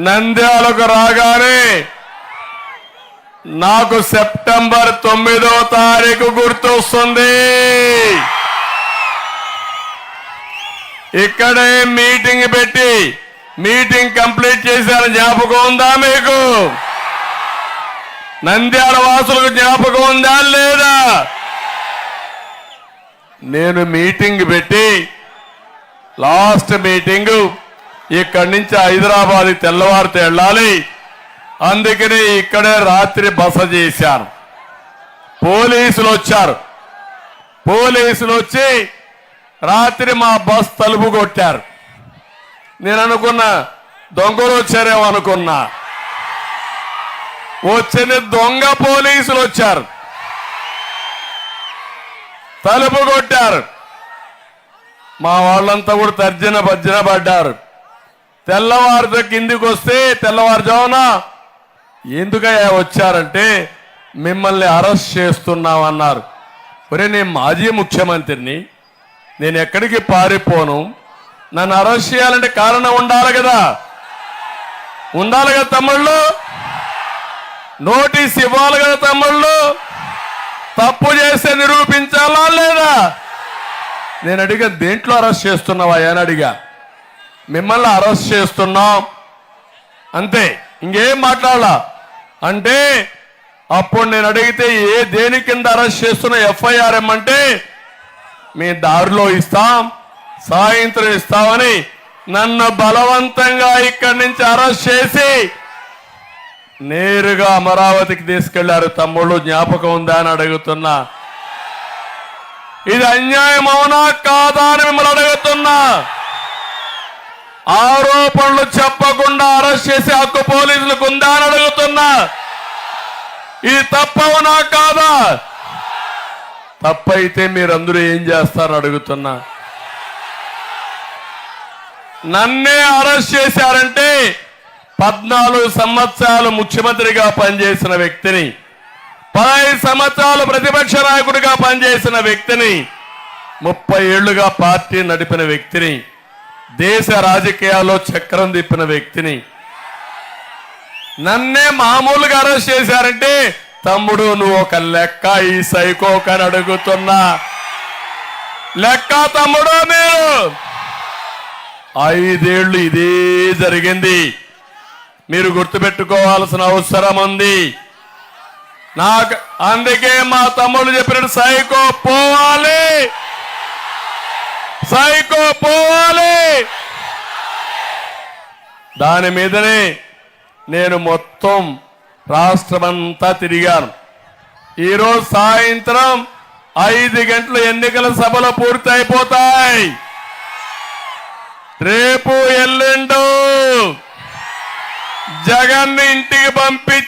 నంద్యాలకు రాగానే నాకు సెప్టెంబర్ 9వ తారీఖు గుర్తొస్తుంది. ఇక్కడే మీటింగ్ పెట్టి మీటింగ్ కంప్లీట్ చేశారు. జ్ఞాపకం ఉందా మీకు? నంద్యాల వాసులకు జ్ఞాపకం ఉందా లేదా? నేను మీటింగ్ పెట్టి లాస్ట్ మీటింగ్ ఇక్కడి నుంచి హైదరాబాద్ తెల్లవారితో వెళ్ళాలి. అందుకని ఇక్కడే రాత్రి బస చేశాను. పోలీసులు వచ్చారు. పోలీసులు వచ్చి రాత్రి మా బస్ తలుపు కొట్టారు. నేను అనుకున్నా దొంగలు వచ్చారేమో అనుకున్నా. వచ్చిన దొంగ పోలీసులు వచ్చారు, తలుపు కొట్టారు. మా వాళ్ళంతా కూడా తర్జన భర్జన పడ్డారు. తెల్లవారితో కిందికి వస్తే తెల్లవారుజామున ఎందుకయ్యా వచ్చారంటే మిమ్మల్ని అరెస్ట్ చేస్తున్నామన్నారు. ఒరే, నేను మాజీ ముఖ్యమంత్రిని, నేను ఎక్కడికి పారిపోను. నన్ను అరెస్ట్ చేయాలంటే కారణం ఉండాలి కదా, ఉండాలి కదా తమ్ముళ్ళు, నోటీస్ ఇవ్వాలి కదా తమ్ముళ్ళు, తప్పు చేస్తే నిరూపించాలా లేదా? నేను అడిగా దేంట్లో అరెస్ట్ చేస్తున్నావా అని అడిగా. మిమ్మల్ని అరెస్ట్ చేస్తున్నాం అంతే, ఇంకేం మాట్లాడాలా అంటే అప్పుడు నేను అడిగితే దేని కింద అరెస్ట్ చేస్తున్నా ఎఫ్ఐఆర్ ఏమంటే మీ దారిలో ఇస్తాం, సాయంత్రం ఇస్తామని నన్ను బలవంతంగా ఇక్కడి నుంచి అరెస్ట్ చేసి నేరుగా అమరావతికి తీసుకెళ్లారు. తమ్ముళ్ళు జ్ఞాపకం ఉందా అని అడుగుతున్నా. ఇది అన్యాయం అవునా కాదా అని మిమ్మల్ని అడుగుతున్నా. ఆరోపణలు చెప్పకుండా అరెస్ట్ చేసే హక్కు పోలీసులకు ఉందా అని అడుగుతున్నా. ఇది తప్పవునా కాదా? తప్పైతే మీరందరూ ఏం చేస్తారని అడుగుతున్నా. నన్నే అరెస్ట్ చేశారంటే 14 సంవత్సరాలు ముఖ్యమంత్రిగా పనిచేసిన వ్యక్తిని, 15 సంవత్సరాలు ప్రతిపక్ష నాయకుడిగా పనిచేసిన వ్యక్తిని, 30 ఏళ్లుగా పార్టీ నడిపిన వ్యక్తిని, దేశ రాజకీయాల్లో చక్రం తిప్పిన వ్యక్తిని నన్నే మామూలుగా అరెస్ట్ చేశారంటే తమ్ముడు నువ్వు ఒక లెక్క ఈ సైకోకని అడుగుతున్నా. లెక్క తమ్ముడు, మీరు 5 ఏళ్లు ఇదే జరిగింది. మీరు గుర్తుపెట్టుకోవాల్సిన అవసరం ఉంది. నాకు అందుకే మా తమ్ముడు చెప్పినట్టు సైకో పోవాలి, సైకో పోవాలి. దాని మీదనే నేను మొత్తం రాష్ట్రమంతా తిరిగాను. ఈరోజు సాయంత్రం 5 గంటల ఎన్నికల సభలు పూర్తి అయిపోతాయి. రేపు ఎల్లుండు జగన్ ఇంటికి పంపి